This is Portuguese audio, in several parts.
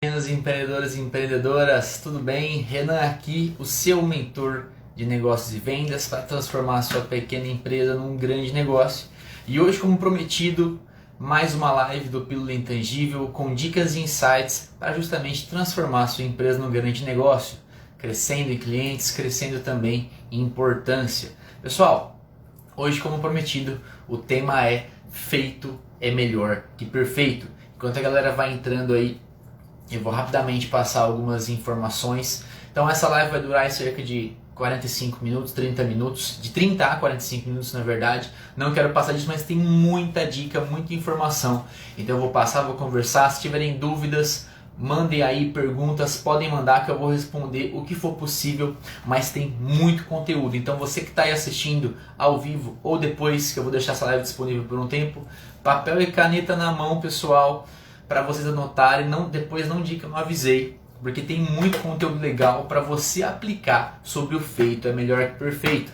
Meninos empreendedores e empreendedoras, tudo bem? Renan aqui, o seu mentor de negócios e vendas para transformar a sua pequena empresa num grande negócio. E hoje, como prometido, mais uma live do Pílula Intangível com dicas e insights para justamente transformar a sua empresa num grande negócio, crescendo em clientes, crescendo também em importância. Pessoal, hoje, como prometido, o tema é feito é melhor que perfeito. Enquanto a galera vai entrando aí, eu vou rapidamente passar algumas informações. Então essa live vai durar cerca de 45 minutos, 30 minutos, de 30 a 45 minutos na verdade. Não quero passar disso, mas tem muita dica, muita informação. Então eu vou passar, vou conversar. Se tiverem dúvidas, mandem aí perguntas, podem mandar que eu vou responder o que for possível, mas tem muito conteúdo. Então você que está aí assistindo ao vivo ou depois, que eu vou deixar essa live disponível por um tempo, papel e caneta na mão, pessoal, para vocês anotarem, depois não diga que eu não avisei, porque tem muito conteúdo legal para você aplicar sobre o feito é melhor que perfeito.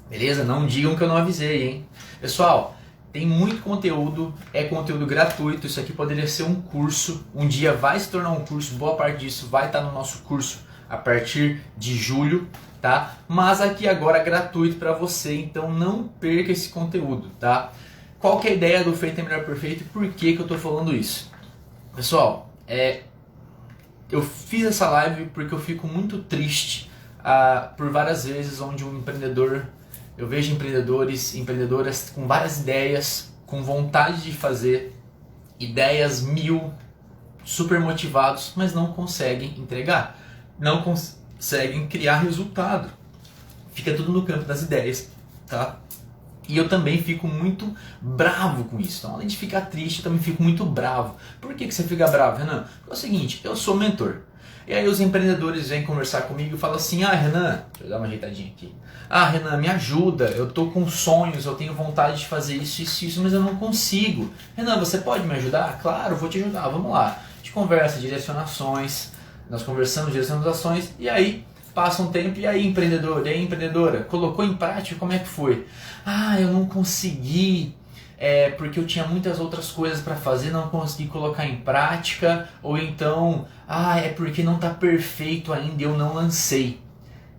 Beleza? Não digam que eu não avisei, hein? Pessoal, tem muito conteúdo, é conteúdo gratuito, isso aqui poderia ser um curso, um dia vai se tornar um curso, boa parte disso vai estar no nosso curso a partir de julho, tá? Mas aqui agora é gratuito para você, então não perca esse conteúdo, tá? Qual que é a ideia do feito é melhor que perfeito e por que eu estou falando isso? Pessoal, eu fiz essa live porque eu fico muito triste por várias vezes onde um empreendedor, eu vejo empreendedores, empreendedoras com várias ideias, com vontade de fazer, ideias mil, super motivados, mas não conseguem entregar, não conseguem criar resultado. Fica tudo no campo das ideias, tá? E eu também fico muito bravo com isso. Então, além de ficar triste, eu também fico muito bravo. Por que você fica bravo, Renan? Porque é o seguinte, eu sou mentor. E aí os empreendedores vêm conversar comigo e falam assim, Renan, deixa eu dar uma ajeitadinha aqui. Renan, me ajuda, eu tô com sonhos, eu tenho vontade de fazer isso, mas eu não consigo. Renan, você pode me ajudar? Claro, vou te ajudar, vamos lá. A gente conversa, direcionações, nós conversamos, direcionamos ações, e aí passa um tempo, e aí empreendedor, e aí empreendedora, colocou em prática, como é que foi? Eu não consegui, porque eu tinha muitas outras coisas para fazer, não consegui colocar em prática, ou então, é porque não está perfeito ainda, eu não lancei.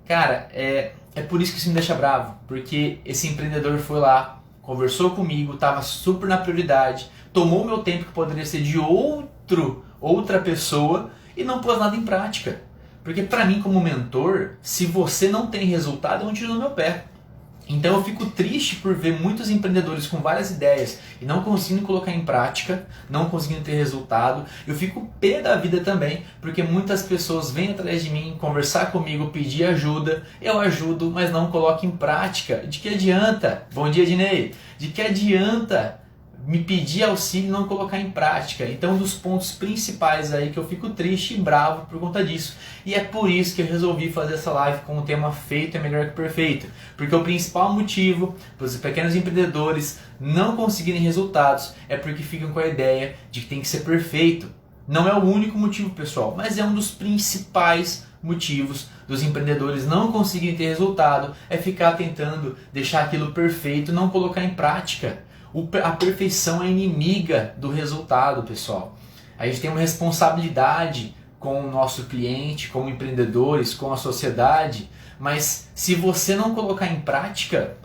Cara, é por isso que isso me deixa bravo, porque esse empreendedor foi lá, conversou comigo, estava super na prioridade, tomou meu tempo que poderia ser de outra pessoa e não pôs nada em prática. Porque para mim como mentor, se você não tem resultado, é um tiro no meu pé. Então eu fico triste por ver muitos empreendedores com várias ideias e não conseguindo colocar em prática, não conseguindo ter resultado. Eu fico pé da vida também, porque muitas pessoas vêm atrás de mim conversar comigo, pedir ajuda, eu ajudo, mas não coloco em prática. De que adianta? Bom dia, Dinei. De que adianta me pedir auxílio e não colocar em prática? Então um dos pontos principais aí que eu fico triste e bravo por conta disso. E é por isso que eu resolvi fazer essa live com o tema feito é melhor que perfeito. Porque o principal motivo para os pequenos empreendedores não conseguirem resultados é porque ficam com a ideia de que tem que ser perfeito. Não é o único motivo, pessoal, mas é um dos principais motivos dos empreendedores não conseguirem ter resultado, é ficar tentando deixar aquilo perfeito e não colocar em prática. A perfeição é inimiga do resultado, pessoal. A gente tem uma responsabilidade com o nosso cliente, como empreendedores, com a sociedade, mas se você não colocar em prática,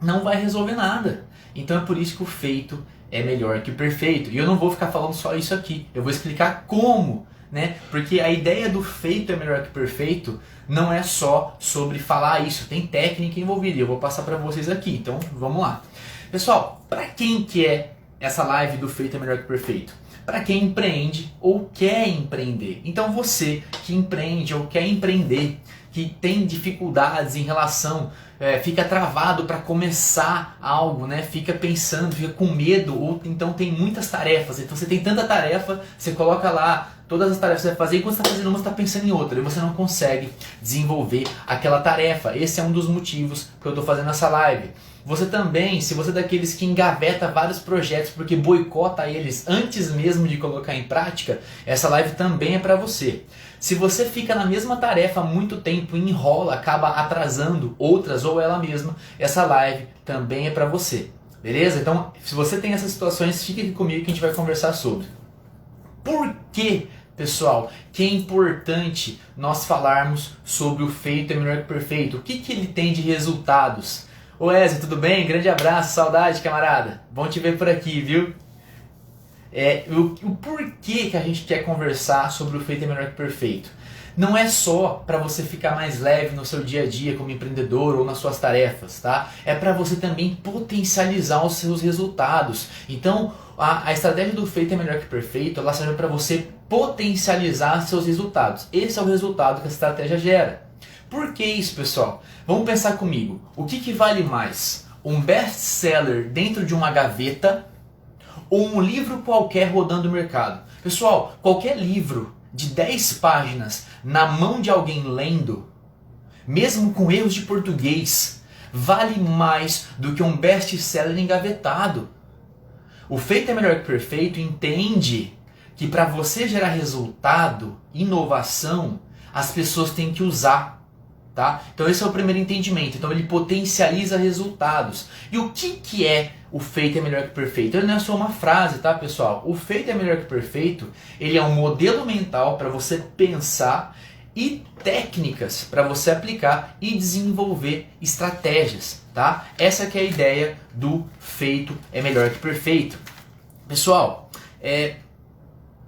não vai resolver nada. Então é por isso que o feito é melhor que o perfeito. E eu não vou ficar falando só isso aqui, eu vou explicar como, né? Porque a ideia do feito é melhor que o perfeito não é só sobre falar isso, tem técnica envolvida e eu vou passar para vocês aqui. Então vamos lá. Pessoal, para quem que é essa live do feito é melhor que perfeito? Para quem empreende ou quer empreender. Então você que empreende ou quer empreender, que tem dificuldades em relação, fica travado para começar algo, né? Fica pensando, fica com medo, ou então tem muitas tarefas. Então você tem tanta tarefa, você coloca lá todas as tarefas que você vai fazer e quando você está fazendo uma, você está pensando em outra e você não consegue desenvolver aquela tarefa. Esse é um dos motivos que eu estou fazendo essa live. Você também, se você é daqueles que engaveta vários projetos porque boicota eles antes mesmo de colocar em prática, essa live também é para você. Se você fica na mesma tarefa há muito tempo e enrola, acaba atrasando outras ou ela mesma, essa live também é para você. Beleza? Então, se você tem essas situações, fique aqui comigo que a gente vai conversar sobre. Por que pessoal, que é importante nós falarmos sobre o feito é melhor que o perfeito. O que ele tem de resultados? Ô Wesley, tudo bem? Grande abraço, saudade, camarada. Bom te ver por aqui, viu? O porquê que a gente quer conversar sobre o feito é melhor que o perfeito. Não é só para você ficar mais leve no seu dia a dia como empreendedor ou nas suas tarefas, tá? É para você também potencializar os seus resultados. Então, a estratégia do feito é melhor que o perfeito, ela serve para você potencializar seus resultados. Esse é o resultado que a estratégia gera. Por que isso, pessoal? Vamos pensar comigo. O que vale mais? Um best-seller dentro de uma gaveta ou um livro qualquer rodando o mercado? Pessoal, qualquer livro de 10 páginas na mão de alguém lendo, mesmo com erros de português, vale mais do que um best-seller engavetado. O feito é melhor que o perfeito entende que para você gerar resultado, inovação, as pessoas têm que usar. Tá? Então esse é o primeiro entendimento. Então ele potencializa resultados. E o que é o feito é melhor que o perfeito? Ele não é só uma frase, tá, pessoal? O feito é melhor que o perfeito, ele é um modelo mental para você pensar e técnicas para você aplicar e desenvolver estratégias, tá? Essa que é a ideia do feito é melhor que perfeito. Pessoal,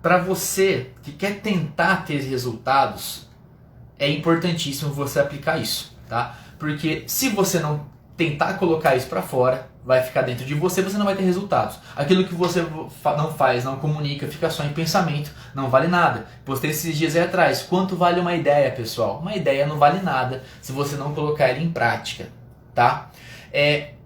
para você que quer tentar ter resultados, é importantíssimo você aplicar isso, tá? Porque se você não tentar colocar isso para fora, vai ficar dentro de você, você não vai ter resultados. Aquilo que você não faz, não comunica, fica só em pensamento, não vale nada. Postei esses dias aí atrás, quanto vale uma ideia, pessoal? Uma ideia não vale nada se você não colocar ela em prática, tá?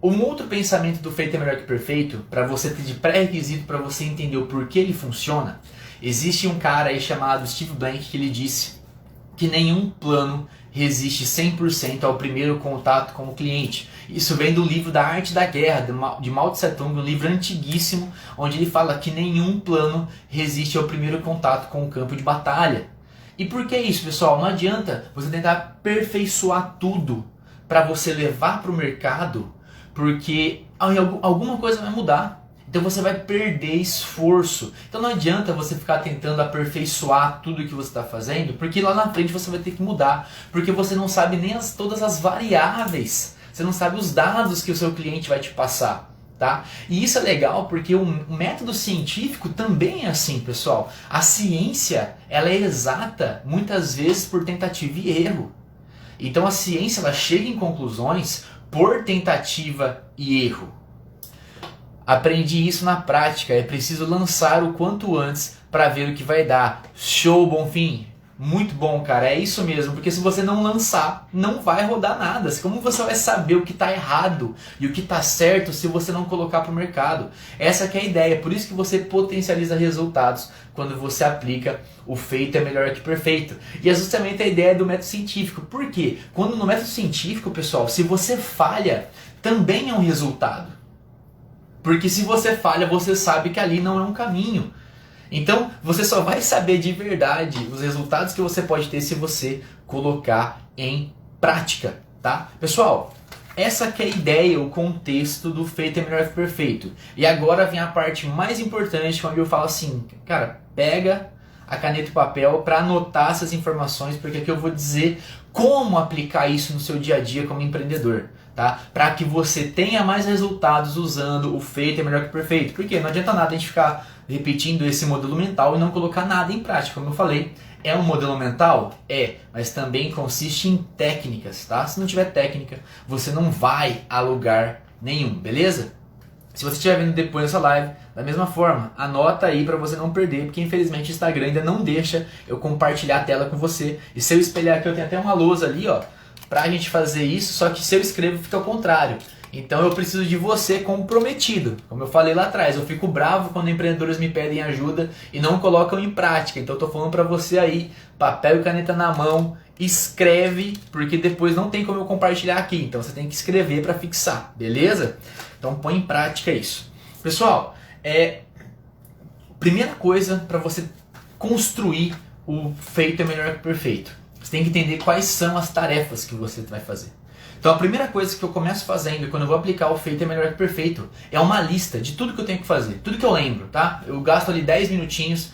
Um outro pensamento do feito é melhor que perfeito, para você ter de pré-requisito, para você entender o porquê ele funciona, existe um cara aí chamado Steve Blank que ele disse que nenhum plano resiste 100% ao primeiro contato com o cliente. Isso vem do livro Da Arte da Guerra, de Mao Tse Tung, um livro antiguíssimo, onde ele fala que nenhum plano resiste ao primeiro contato com o campo de batalha. E por que isso, pessoal? Não adianta você tentar aperfeiçoar tudo para você levar para o mercado, porque alguma coisa vai mudar. Então você vai perder esforço. Então não adianta você ficar tentando aperfeiçoar tudo que você está fazendo, porque lá na frente você vai ter que mudar. Porque você não sabe nem todas as variáveis. Você não sabe os dados que o seu cliente vai te passar. Tá? E isso é legal porque o método científico também é assim, pessoal. A ciência ela é exata muitas vezes por tentativa e erro. Então a ciência ela chega em conclusões por tentativa e erro. Aprendi isso na prática, é preciso lançar o quanto antes para ver o que vai dar. Show, Bonfim! Muito bom, cara, é isso mesmo, porque se você não lançar, não vai rodar nada. Como você vai saber o que está errado e o que está certo se você não colocar para o mercado? Essa que é a ideia, por isso que você potencializa resultados quando você aplica o feito é melhor que perfeito. E é justamente a ideia do método científico. Por quê? Quando no método científico, pessoal, se você falha, também é um resultado. Porque se você falha, você sabe que ali não é um caminho. Então, você só vai saber de verdade os resultados que você pode ter se você colocar em prática, tá? Pessoal, essa que é a ideia, o contexto do feito é melhor que perfeito. E agora vem a parte mais importante, onde eu falo assim, cara, pega a caneta e papel para anotar essas informações, porque aqui eu vou dizer como aplicar isso no seu dia a dia como empreendedor. Tá? Para que você tenha mais resultados usando o feito é melhor que o perfeito. Porque não adianta nada a gente ficar repetindo esse modelo mental e não colocar nada em prática. Como eu falei, é um modelo mental? É, mas também consiste em técnicas. Tá? Se não tiver técnica, você não vai a lugar nenhum, beleza? Se você estiver vendo depois dessa live, da mesma forma, anota aí para você não perder, porque infelizmente o Instagram ainda não deixa eu compartilhar a tela com você. E se eu espelhar aqui, eu tenho até uma lousa ali, ó, pra gente fazer isso, só que se eu escrevo fica ao contrário. Então eu preciso de você comprometido. Como eu falei lá atrás, eu fico bravo quando empreendedores me pedem ajuda e não colocam em prática. Então eu tô falando pra você aí, papel e caneta na mão, escreve, porque depois não tem como eu compartilhar aqui. Então você tem que escrever para fixar, beleza? Então põe em prática isso. Pessoal, primeira coisa para você construir o feito é melhor que o perfeito. Você tem que entender quais são as tarefas que você vai fazer. Então a primeira coisa que eu começo fazendo quando eu vou aplicar o feito é melhor que perfeito é uma lista de tudo que eu tenho que fazer, tudo que eu lembro, tá? Eu gasto ali 10 minutinhos,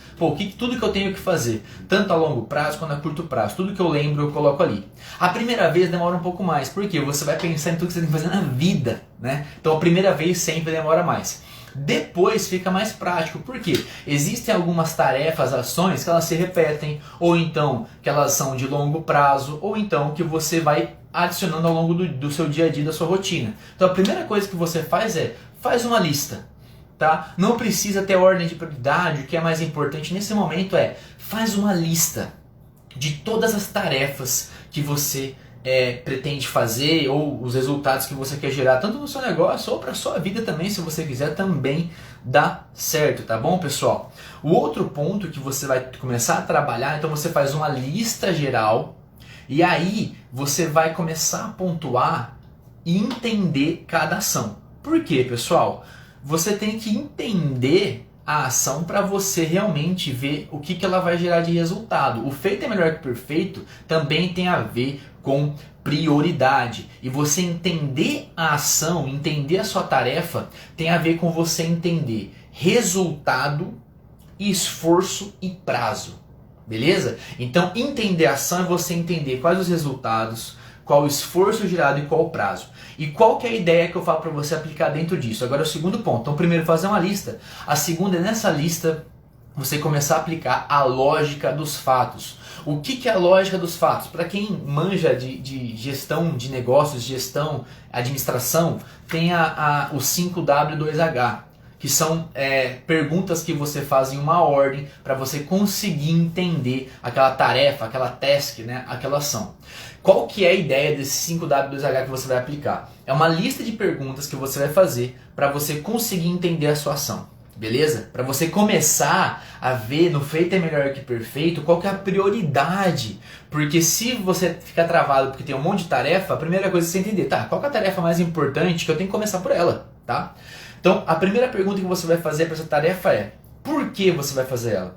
tudo que eu tenho que fazer, tanto a longo prazo quanto a curto prazo, tudo que eu lembro eu coloco ali. A primeira vez demora um pouco mais, porque você vai pensar em tudo que você tem que fazer na vida, né? Então a primeira vez sempre demora mais. Depois fica mais prático, porque existem algumas tarefas, ações que elas se repetem, ou então que elas são de longo prazo, ou então que você vai adicionando ao longo do seu dia a dia, da sua rotina. Então a primeira coisa que você faz uma lista, tá? Não precisa ter ordem de prioridade, o que é mais importante nesse momento faz uma lista de todas as tarefas que você pretende fazer ou os resultados que você quer gerar tanto no seu negócio ou para sua vida também, se você quiser também dá certo, tá bom, pessoal? O outro ponto que você vai começar a trabalhar, então você faz uma lista geral e aí você vai começar a pontuar e entender cada ação. Por quê, pessoal? Você tem que entender a ação para você realmente ver o que ela vai gerar de resultado. O feito é melhor que perfeito também tem a ver com prioridade. E você entender a ação, entender a sua tarefa, tem a ver com você entender resultado, esforço e prazo. Beleza? Então entender a ação é você entender quais os resultados, qual o esforço gerado e qual o prazo. E qual que é a ideia que eu falo para você aplicar dentro disso? Agora é o segundo ponto. Então primeiro fazer uma lista. A segunda é nessa lista você começar a aplicar a lógica dos fatos. O que é a lógica dos fatos? Para quem manja de gestão de negócios, gestão, administração, tem o 5W2H. Que são perguntas que você faz em uma ordem para você conseguir entender aquela tarefa, aquela task, né, aquela ação. Qual que é a ideia desse 5W2H que você vai aplicar? É uma lista de perguntas que você vai fazer para você conseguir entender a sua ação. Beleza? Para você começar a ver no feito é melhor que perfeito qual que é a prioridade. Porque se você ficar travado porque tem um monte de tarefa, a primeira coisa é você entender, tá, qual que é a tarefa mais importante que eu tenho que começar por ela, tá? Então, a primeira pergunta que você vai fazer para essa tarefa é: por que você vai fazer ela?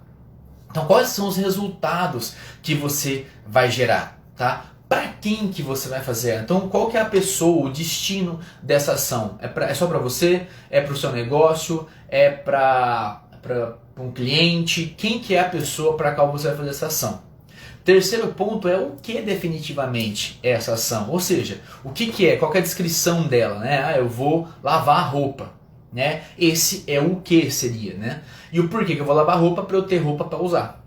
Então, quais são os resultados que você vai gerar, tá? Para quem que você vai fazer ela? Então, qual que é a pessoa, o destino dessa ação? É só para você? É para o seu negócio? É para um cliente? Quem que é a pessoa para a qual você vai fazer essa ação? Terceiro ponto é o que definitivamente é essa ação. Ou seja, o que é? Qual que é a descrição dela? Né? Eu vou lavar a roupa. Né? Esse é o que seria, né? E o porquê que eu vou lavar roupa? Para eu ter roupa para usar,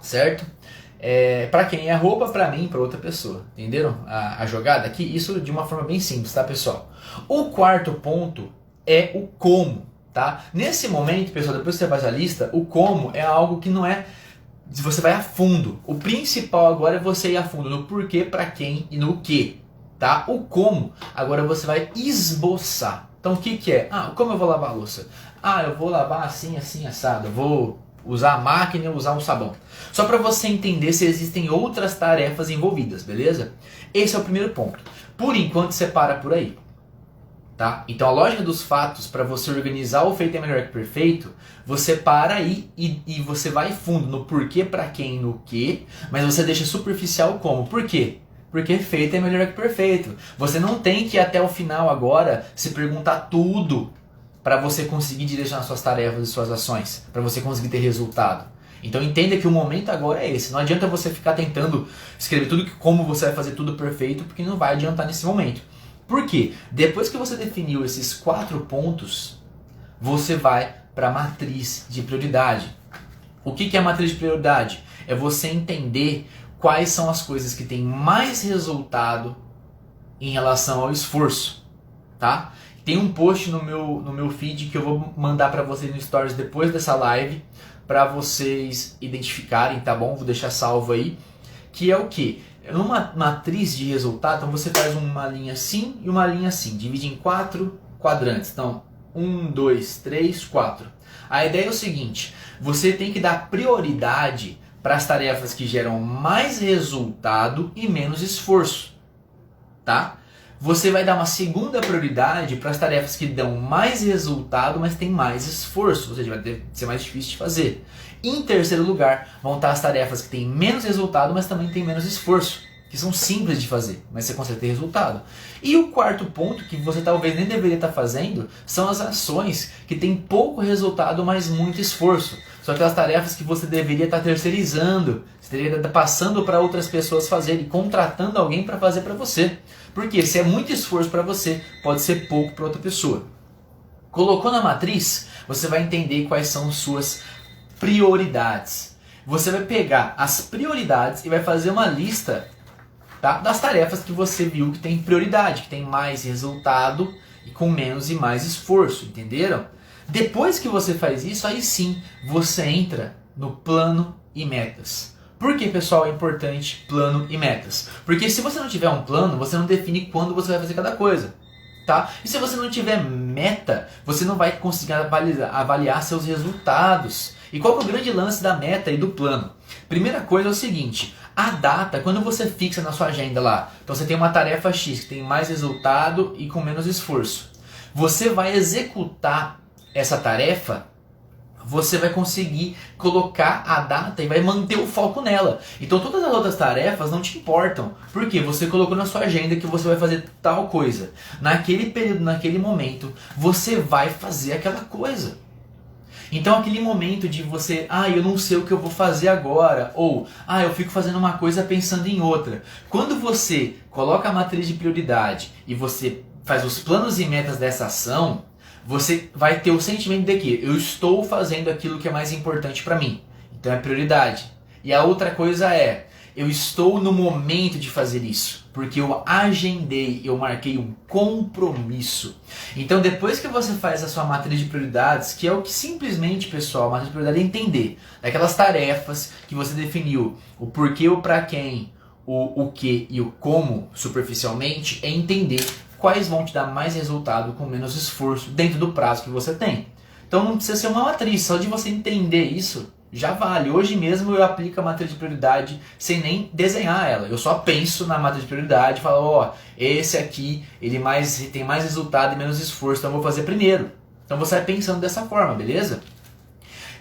certo? Para quem é roupa, para mim, para outra pessoa. Entenderam a jogada aqui? Isso de uma forma bem simples, tá, pessoal? O quarto ponto é o como, tá? Nesse momento, pessoal, depois que você faz a lista, o como é algo que não é... Você vai a fundo. O principal agora é você ir a fundo no porquê, para quem e no que, tá? O como, agora você vai esboçar. Então o que é? Como eu vou lavar a louça? Eu vou lavar assim, assim, assado. Eu vou usar a máquina e usar um sabão. Só para você entender se existem outras tarefas envolvidas, beleza? Esse é o primeiro ponto. Por enquanto você para por aí. Tá? Então a lógica dos fatos, para você organizar o feito é melhor que perfeito, você para aí e você vai fundo no porquê, para quem, no que, mas você deixa superficial como. Por quê? Porque feito é melhor que perfeito. Você não tem que ir até o final agora se perguntar tudo para você conseguir direcionar suas tarefas e suas ações, para você conseguir ter resultado. Então entenda que o momento agora é esse. Não adianta você ficar tentando escrever tudo como você vai fazer tudo perfeito, porque não vai adiantar nesse momento. Por quê? Depois que você definiu esses 4 pontos, você vai para a matriz de prioridade. O que é a matriz de prioridade? É você entender quais são as coisas que têm mais resultado em relação ao esforço, tá? Tem um post no meu feed que eu vou mandar para vocês no Stories depois dessa live, para vocês identificarem, tá bom? Vou deixar salvo aí, que é o que? Numa matriz de resultado, então você faz uma linha assim e uma linha assim, divide em 4 quadrantes. Então, 1, 2, 3, 4. A ideia é o seguinte, você tem que dar prioridade para as tarefas que geram mais resultado e menos esforço, tá? Você vai dar uma segunda prioridade para as tarefas que dão mais resultado, mas tem mais esforço, ou seja, vai ser mais difícil de fazer. Em terceiro lugar, vão estar as tarefas que têm menos resultado, mas também têm menos esforço, que são simples de fazer, mas você consegue ter resultado. E o quarto ponto, que você talvez nem deveria estar fazendo, são as ações que têm pouco resultado, mas muito esforço. São aquelas tarefas que você deveria estar terceirizando, você deveria estar passando para outras pessoas fazerem, contratando alguém para fazer para você. Porque se é muito esforço para você, pode ser pouco para outra pessoa. Colocou na matriz, você vai entender quais são suas prioridades. Você vai pegar as prioridades e vai fazer uma lista, tá, das tarefas que você viu que tem prioridade, que tem mais resultado e com menos e mais esforço, entenderam? Depois que você faz isso, aí sim você entra no plano e metas. Por que, pessoal, é importante plano e metas? Porque se você não tiver um plano, você não define quando você vai fazer cada coisa. Tá? E se você não tiver meta, você não vai conseguir avaliar seus resultados. E qual que é o grande lance da meta e do plano? Primeira coisa é o seguinte, a data, quando você fixa na sua agenda lá, então você tem uma tarefa X que tem mais resultado e com menos esforço. Você vai executar essa tarefa, você vai conseguir colocar a data e vai manter o foco nela. Então todas as outras tarefas não te importam, porque você colocou na sua agenda que você vai fazer tal coisa. Naquele período, naquele momento, você vai fazer aquela coisa. Então aquele momento de você, eu não sei o que eu vou fazer agora, ou eu fico fazendo uma coisa pensando em outra. Quando você coloca a matriz de prioridade e você faz os planos e metas dessa ação, você vai ter o sentimento de que eu estou fazendo aquilo que é mais importante para mim. Então é prioridade. E a outra coisa é, eu estou no momento de fazer isso, porque eu agendei, eu marquei um compromisso. Então depois que você faz a sua matriz de prioridades, que é o que simplesmente, pessoal, a matriz de prioridade é entender aquelas tarefas que você definiu, o porquê, o para quem, o que e o como superficialmente, é entender quais vão te dar mais resultado com menos esforço dentro do prazo que você tem. Então não precisa ser uma matriz, só de você entender isso já vale. Hoje mesmo eu aplico a matriz de prioridade sem nem desenhar ela. Eu só penso na matriz de prioridade e falo, esse aqui ele tem mais resultado e menos esforço, então eu vou fazer primeiro. Então você vai pensando dessa forma, beleza?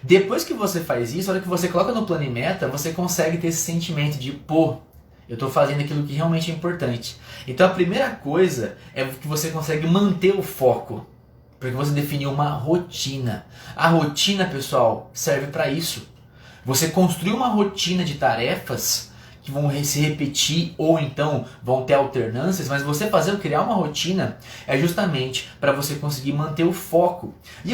Depois que você faz isso, a hora que você coloca no plano e meta, você consegue ter esse sentimento de, eu estou fazendo aquilo que realmente é importante. Então a primeira coisa é que você consegue manter o foco. Porque você definiu uma rotina. A rotina, pessoal, serve para isso. Você construir uma rotina de tarefas que vão se repetir ou então vão ter alternâncias, mas você criar uma rotina é justamente para você conseguir manter o foco. E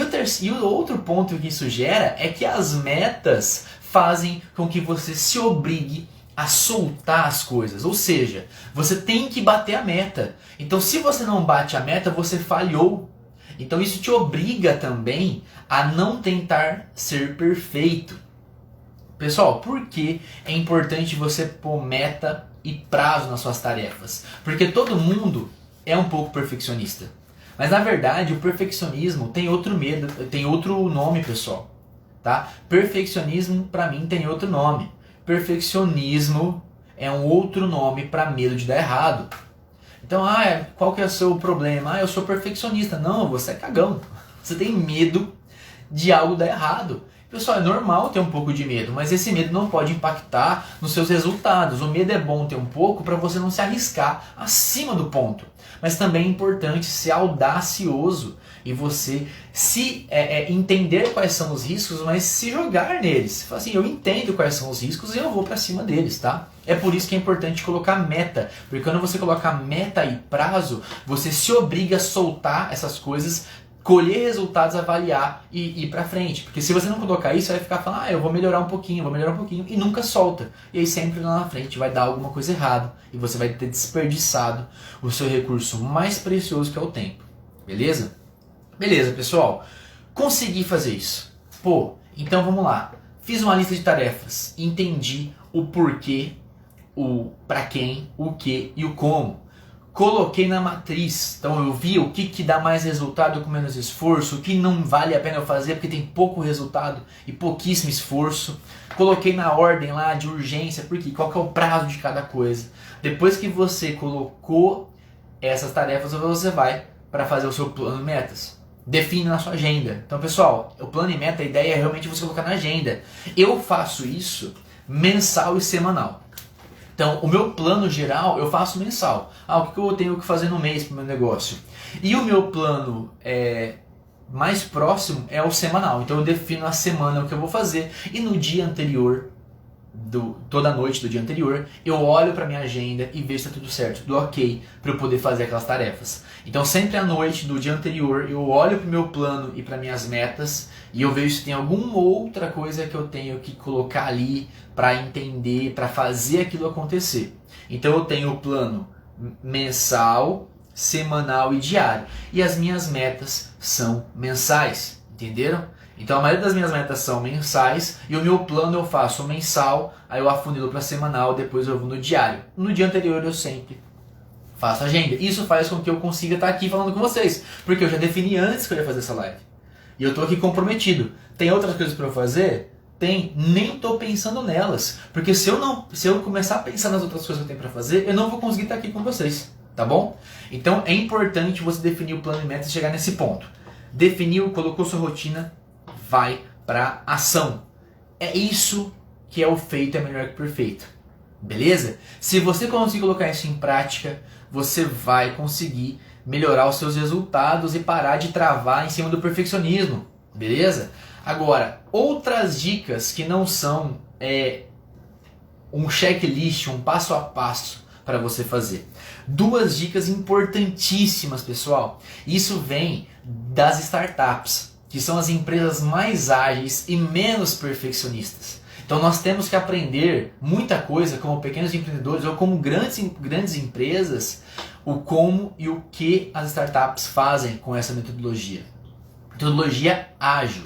o outro ponto que isso gera é que as metas fazem com que você se obrigue a soltar as coisas, ou seja, você tem que bater a meta. Então se você não bate a meta, você falhou. Então isso te obriga também a não tentar ser perfeito. Pessoal, por que é importante você pôr meta e prazo nas suas tarefas? Porque todo mundo é um pouco perfeccionista. Mas na verdade o perfeccionismo tem outro nome, pessoal. Tá? Perfeccionismo para mim tem outro nome. Perfeccionismo é um outro nome para medo de dar errado. Então, qual que é o seu problema? Eu sou perfeccionista. Não, você é cagão. Você tem medo de algo dar errado. Pessoal, é normal ter um pouco de medo, mas esse medo não pode impactar nos seus resultados. O medo é bom ter um pouco para você não se arriscar acima do ponto. Mas também é importante ser audacioso e você entender quais são os riscos, mas se jogar neles. Fala assim, eu entendo quais são os riscos e eu vou para cima deles, tá? É por isso que é importante colocar meta, porque quando você colocar meta e prazo, você se obriga a soltar essas coisas, colher resultados, avaliar e ir pra frente. Porque se você não colocar isso, você vai ficar falando, eu vou melhorar um pouquinho, e nunca solta. E aí sempre lá na frente vai dar alguma coisa errada e você vai ter desperdiçado o seu recurso mais precioso, que é o tempo. Beleza? Beleza, pessoal. Consegui fazer isso. Então vamos lá. Fiz uma lista de tarefas, entendi o porquê, o pra quem, o que e o como. Coloquei na matriz, então eu vi o que dá mais resultado com menos esforço, o que não vale a pena eu fazer porque tem pouco resultado e pouquíssimo esforço. Coloquei na ordem lá de urgência, porque qual que é o prazo de cada coisa. Depois que você colocou essas tarefas, você vai para fazer o seu plano de metas. Define na sua agenda. Então, pessoal, o plano e meta, a ideia é realmente você colocar na agenda. Eu faço isso mensal e semanal. Então, o meu plano geral eu faço mensal. O que eu tenho que fazer no mês para o meu negócio? E o meu plano mais próximo é o semanal. Então, eu defino a semana o que eu vou fazer. E no dia anterior, toda noite do dia anterior, eu olho para minha agenda e vejo se está tudo certo, tudo ok, para eu poder fazer aquelas tarefas. Então, sempre à noite do dia anterior, eu olho para o meu plano e para minhas metas e eu vejo se tem alguma outra coisa que eu tenho que colocar ali para entender, para fazer aquilo acontecer. Então, eu tenho o plano mensal, semanal e diário. E as minhas metas são mensais, entenderam? Então a maioria das minhas metas são mensais e o meu plano eu faço mensal, aí eu afunilo para semanal, depois eu vou no diário. No dia anterior eu sempre faço agenda. Isso faz com que eu consiga estar aqui falando com vocês, porque eu já defini antes que eu ia fazer essa live. E eu estou aqui comprometido. Tem outras coisas para eu fazer? Tem, nem estou pensando nelas, porque se eu começar a pensar nas outras coisas que eu tenho para fazer, eu não vou conseguir estar aqui com vocês, tá bom? Então é importante você definir o plano de metas e chegar nesse ponto. Definiu, colocou sua rotina, vai para ação. É isso que é o feito é melhor que o perfeito. Beleza? Se você conseguir colocar isso em prática, você vai conseguir melhorar os seus resultados e parar de travar em cima do perfeccionismo. Beleza? Agora, outras dicas que não são um checklist, um passo a passo para você fazer. 2 dicas importantíssimas, pessoal. Isso vem das startups, que são as empresas mais ágeis e menos perfeccionistas. Então nós temos que aprender muita coisa como pequenos empreendedores ou como grandes empresas, o como e o que as startups fazem com essa metodologia. Metodologia ágil.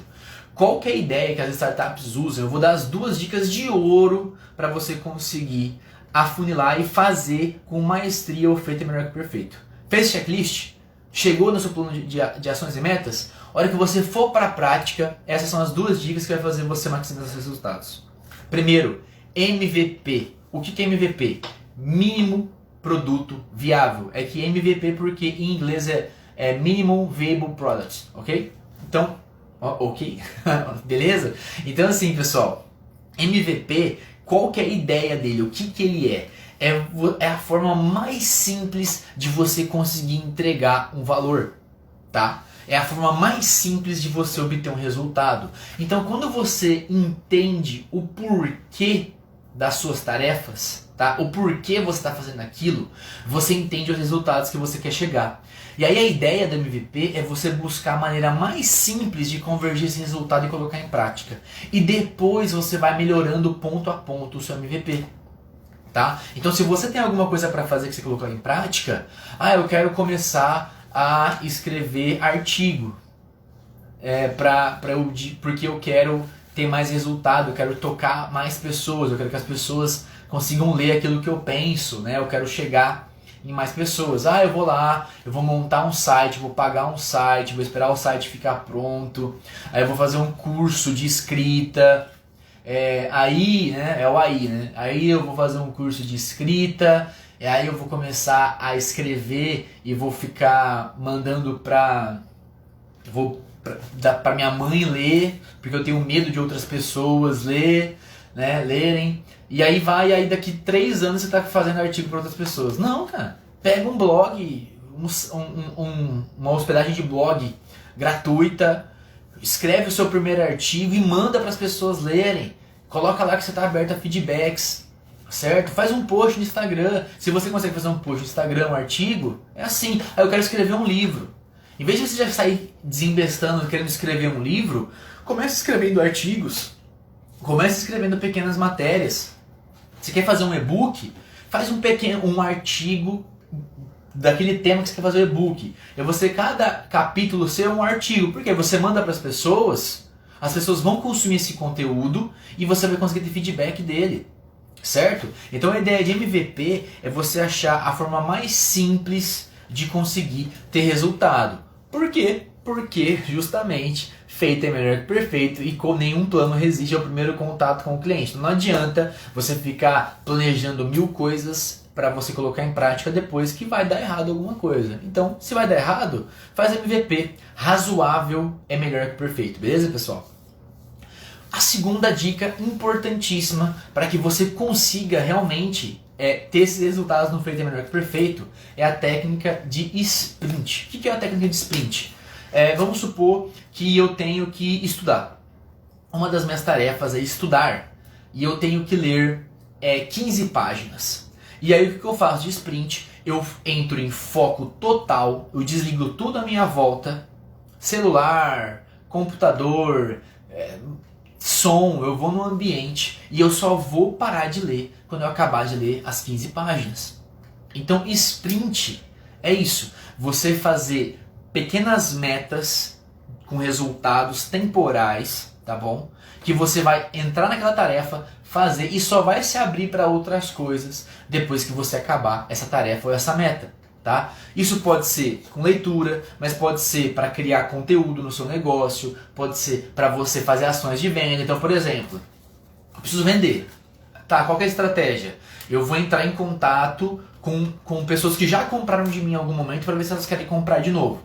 Qual que é a ideia que as startups usam? Eu vou dar as 2 dicas de ouro para você conseguir afunilar e fazer com maestria o feito é melhor que o perfeito. Fez checklist? Chegou no seu plano de ações e metas? A hora que você for para a prática, essas são as 2 dicas que vai fazer você maximizar seus resultados. Primeiro, MVP. O que é MVP? Mínimo produto viável. É que MVP porque em inglês é Minimum Viable Product, ok? Então, ok? Beleza? Então assim, pessoal, MVP, qual que é a ideia dele? O que ele é? É a forma mais simples de você conseguir entregar um valor, tá? É a forma mais simples de você obter um resultado. Então, quando você entende o porquê das suas tarefas, tá? O porquê você está fazendo aquilo, você entende os resultados que você quer chegar. E aí a ideia do MVP é você buscar a maneira mais simples de convergir esse resultado e colocar em prática. E depois você vai melhorando ponto a ponto o seu MVP. Tá? Então se você tem alguma coisa para fazer que você colocou em prática, eu quero começar a escrever artigo, porque eu quero ter mais resultado, eu quero tocar mais pessoas, eu quero que as pessoas consigam ler aquilo que eu penso, né? Eu quero chegar em mais pessoas. Eu vou lá, eu vou montar um site, vou pagar um site, vou esperar o site ficar pronto, aí eu vou fazer um curso de escrita, aí eu vou fazer um curso de escrita, e aí eu vou começar a escrever e vou ficar mandando pra minha mãe ler, porque eu tenho medo de outras pessoas lerem. E aí daqui 3 anos você está fazendo artigo para outras pessoas. Não, cara. Pega um blog, uma hospedagem de blog gratuita, escreve o seu primeiro artigo e manda para as pessoas lerem. Coloca lá que você está aberto a feedbacks, certo? Faz um post no Instagram. Se você consegue fazer um post no Instagram, um artigo, é assim. Aí eu quero escrever um livro. Em vez de você já sair desembestando querendo escrever um livro, comece escrevendo artigos. Comece escrevendo pequenas matérias. Você quer fazer um e-book? Faz um artigo daquele tema que você quer fazer o e-book. E você, cada capítulo ser um artigo. Porque você manda para as pessoas vão consumir esse conteúdo e você vai conseguir ter feedback dele. Certo? Então a ideia de MVP é você achar a forma mais simples de conseguir ter resultado. Por quê? Porque justamente feito é melhor que perfeito e com nenhum plano resiste ao primeiro contato com o cliente. Então não adianta você ficar planejando 1000 coisas para você colocar em prática depois que vai dar errado alguma coisa. Então, se vai dar errado, faz MVP. Razoável é melhor que perfeito. Beleza, pessoal? A segunda dica importantíssima para que você consiga realmente ter esses resultados no feito é melhor que perfeito é a técnica de sprint. O que é a técnica de sprint? Vamos supor que eu tenho que estudar. Uma das minhas tarefas é estudar e eu tenho que ler 15 páginas. E aí o que eu faço de sprint? Eu entro em foco total, eu desligo tudo à minha volta, celular, computador, som, eu vou no ambiente e eu só vou parar de ler quando eu acabar de ler as 15 páginas. Então sprint é isso, você fazer pequenas metas com resultados temporais, tá bom? Que você vai entrar naquela tarefa, fazer e só vai se abrir para outras coisas depois que você acabar essa tarefa ou essa meta. Tá? Isso pode ser com leitura, mas pode ser para criar conteúdo no seu negócio, pode ser para você fazer ações de venda. Então, por exemplo, eu preciso vender. Tá, qual que é a estratégia? Eu vou entrar em contato com pessoas que já compraram de mim em algum momento para ver se elas querem comprar de novo.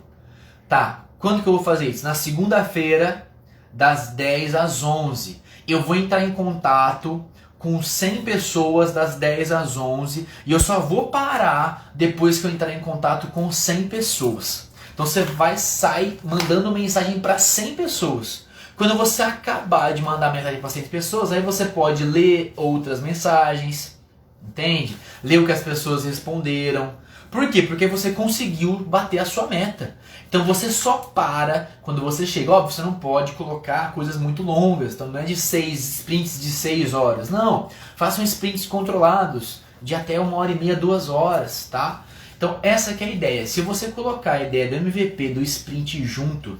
Tá, quando que eu vou fazer isso? Na segunda-feira, das 10 às 11. Eu vou entrar em contato com 100 pessoas das 10 às 11 e eu só vou parar depois que eu entrar em contato com 100 pessoas. Então você vai sair mandando mensagem para 100 pessoas. Quando você acabar de mandar mensagem para 100 pessoas, aí você pode ler outras mensagens, entende? Ler o que as pessoas responderam. Por quê? Porque você conseguiu bater a sua meta. Então você só para quando você chega. Óbvio, você não pode colocar coisas muito longas. Então não é de 6 sprints de 6 horas. Não. Façam sprints controlados de até 1h30, 2 horas, tá? Então essa que é a ideia. Se você colocar a ideia do MVP, do sprint junto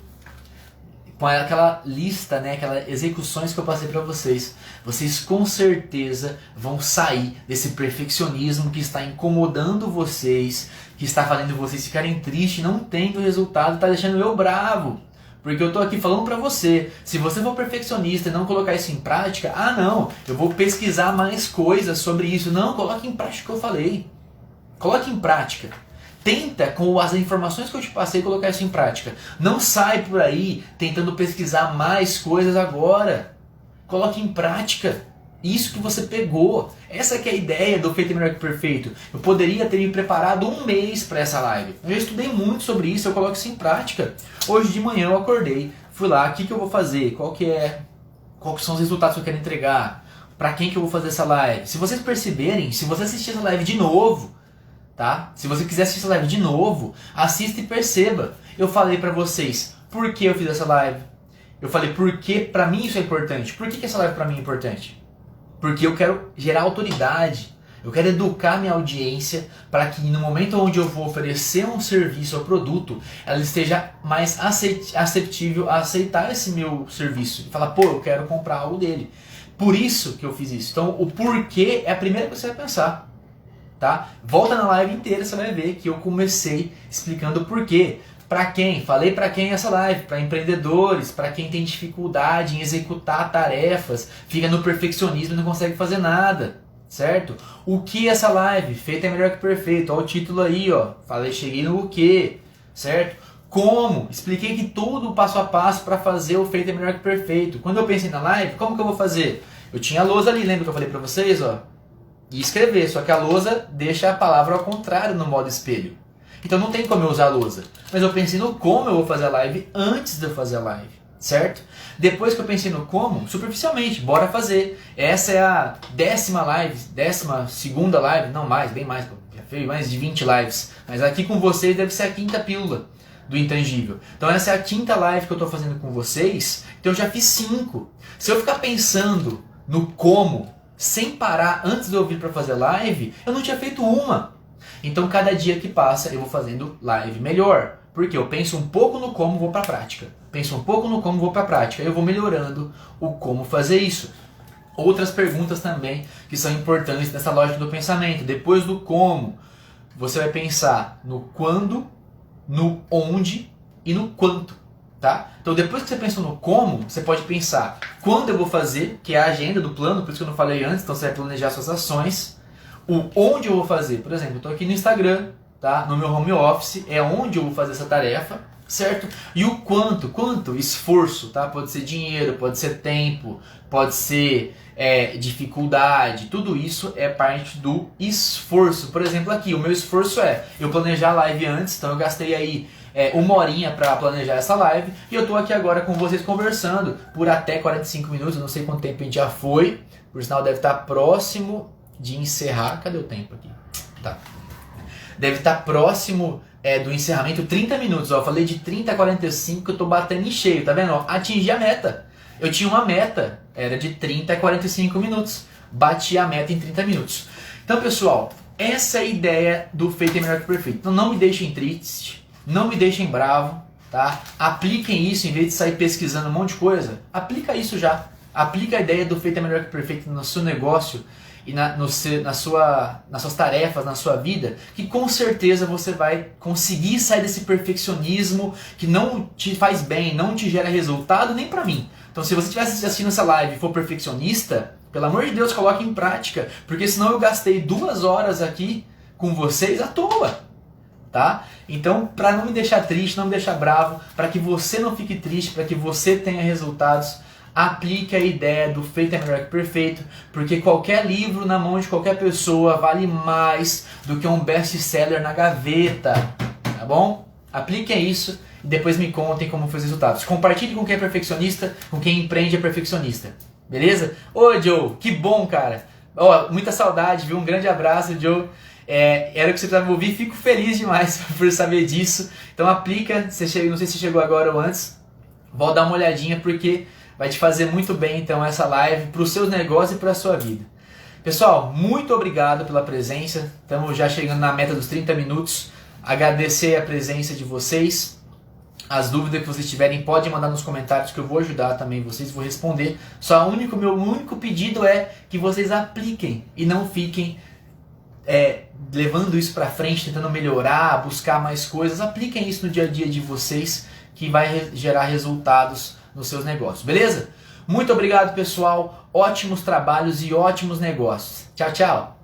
com aquela lista, né, aquelas execuções que eu passei para vocês, vocês com certeza vão sair desse perfeccionismo que está incomodando vocês, que está fazendo vocês ficarem tristes, não tendo resultado, está deixando eu bravo. Porque eu estou aqui falando para você, se você for perfeccionista e não colocar isso em prática, não, eu vou pesquisar mais coisas sobre isso. Não, coloque em prática o que eu falei. Coloque em prática. Tenta, com as informações que eu te passei, colocar isso em prática. Não sai por aí tentando pesquisar mais coisas agora. Coloque em prática isso que você pegou. Essa que é a ideia do Feito é Melhor que Perfeito. Eu poderia ter me preparado um mês para essa live. Eu estudei muito sobre isso, eu coloco isso em prática. Hoje de manhã eu acordei, fui lá, o que eu vou fazer? Quais que são os resultados que eu quero entregar? Para quem que eu vou fazer essa live? Se vocês perceberem, se você assistir essa live de novo, tá? Se você quiser assistir essa live de novo, assista e perceba. Eu falei pra vocês por que eu fiz essa live. Eu falei por que pra mim isso é importante. Por que essa live pra mim é importante? Porque eu quero gerar autoridade. Eu quero educar minha audiência para que no momento onde eu vou oferecer um serviço ou produto, ela esteja mais aceitável a aceitar esse meu serviço. E falar, pô, eu quero comprar algo dele. Por isso que eu fiz isso. Então o porquê é a primeira coisa que você vai pensar. Tá? Volta na live inteira, você vai ver que eu comecei explicando o porquê. Para quem? Falei para quem essa live? Para empreendedores, para quem tem dificuldade em executar tarefas, fica no perfeccionismo e não consegue fazer nada, certo? O que essa live? Feito é melhor que perfeito. Olha o título aí, ó. Falei, cheguei no o quê, certo? Como? Expliquei que tudo o passo a passo para fazer o feito é melhor que perfeito. Quando eu pensei na live, como que eu vou fazer? Eu tinha a lousa ali, lembra que eu falei para vocês, ó? E escrever, só que a lousa deixa a palavra ao contrário no modo espelho. Então não tem como eu usar a lousa. Mas eu pensei no como eu vou fazer a live antes de eu fazer a live, certo? Depois que eu pensei no como, superficialmente, bora fazer. Essa é a 10ª live, 12ª live, não mais, bem mais, já fiz mais de 20 lives. Mas aqui com vocês deve ser a 5ª pílula do intangível. Então essa é a 5ª live que eu estou fazendo com vocês, então eu já fiz 5. Se eu ficar pensando no como, sem parar antes de eu vir para fazer live, eu não tinha feito uma. Então cada dia que passa eu vou fazendo live melhor. Porque eu penso um pouco no como, vou para a prática. Penso um pouco no como, vou para a prática. Eu vou melhorando o como fazer isso. Outras perguntas também que são importantes nessa lógica do pensamento. Depois do como, você vai pensar no quando, no onde e no quanto. Tá? Então depois que você pensa no como, você pode pensar quando eu vou fazer, que é a agenda do plano, por isso que eu não falei antes, então você vai planejar suas ações. O onde eu vou fazer, por exemplo, eu estou aqui no Instagram, tá? No meu home office, é onde eu vou fazer essa tarefa, certo? E o quanto esforço, tá? Pode ser dinheiro, pode ser tempo, pode ser dificuldade, tudo isso é parte do esforço. Por exemplo, aqui, o meu esforço é eu planejar a live antes, então eu gastei aí uma horinha para planejar essa live e eu tô aqui agora com vocês conversando por até 45 minutos, eu não sei quanto tempo a gente já foi, por sinal deve estar próximo de encerrar. Cadê o tempo aqui? Tá. Deve estar próximo do encerramento, 30 minutos. Ó, eu falei de 30 a 45 que eu tô batendo em cheio, tá vendo? Ó, atingi a meta. Eu tinha uma meta, era de 30 a 45 minutos. Bati a meta em 30 minutos. Então, pessoal, essa é a ideia do Feito é Melhor que Perfeito. Então não me deixem triste, não me deixem bravo, tá? Apliquem isso em vez de sair pesquisando um monte de coisa. Aplica isso já. Aplica a ideia do Feito é Melhor que Perfeito no seu negócio e nas suas tarefas, na sua vida, que com certeza você vai conseguir sair desse perfeccionismo que não te faz bem, não te gera resultado nem pra mim. Então se você estiver assistindo essa live e for perfeccionista, pelo amor de Deus, coloque em prática, porque senão eu gastei 2 horas aqui com vocês à toa, tá? Então, para não me deixar triste, não me deixar bravo, para que você não fique triste, para que você tenha resultados, aplique a ideia do Feito é Melhor que Perfeito, porque qualquer livro na mão de qualquer pessoa vale mais do que um best-seller na gaveta, tá bom? Apliquem isso e depois me contem como foi os resultados. Compartilhe com quem é perfeccionista, com quem empreende é perfeccionista, beleza? Ô Joe, que bom, cara! Ó, muita saudade, viu? Um grande abraço, Joe. Era o que você precisava ouvir, fico feliz demais por saber disso. Então aplica, não sei se chegou agora ou antes, vou dar uma olhadinha porque vai te fazer muito bem então essa live para os seus negócios e para a sua vida. Pessoal, muito obrigado pela presença. Estamos já chegando na meta dos 30 minutos. Agradecer a presença de vocês. As dúvidas que vocês tiverem, podem mandar nos comentários que eu vou ajudar também vocês, vou responder. Meu único pedido é que vocês apliquem e não fiquem levando isso para frente, tentando melhorar, buscar mais coisas. Apliquem isso no dia a dia de vocês, que vai gerar resultados nos seus negócios, beleza? Muito obrigado, pessoal. Ótimos trabalhos e ótimos negócios. Tchau, tchau.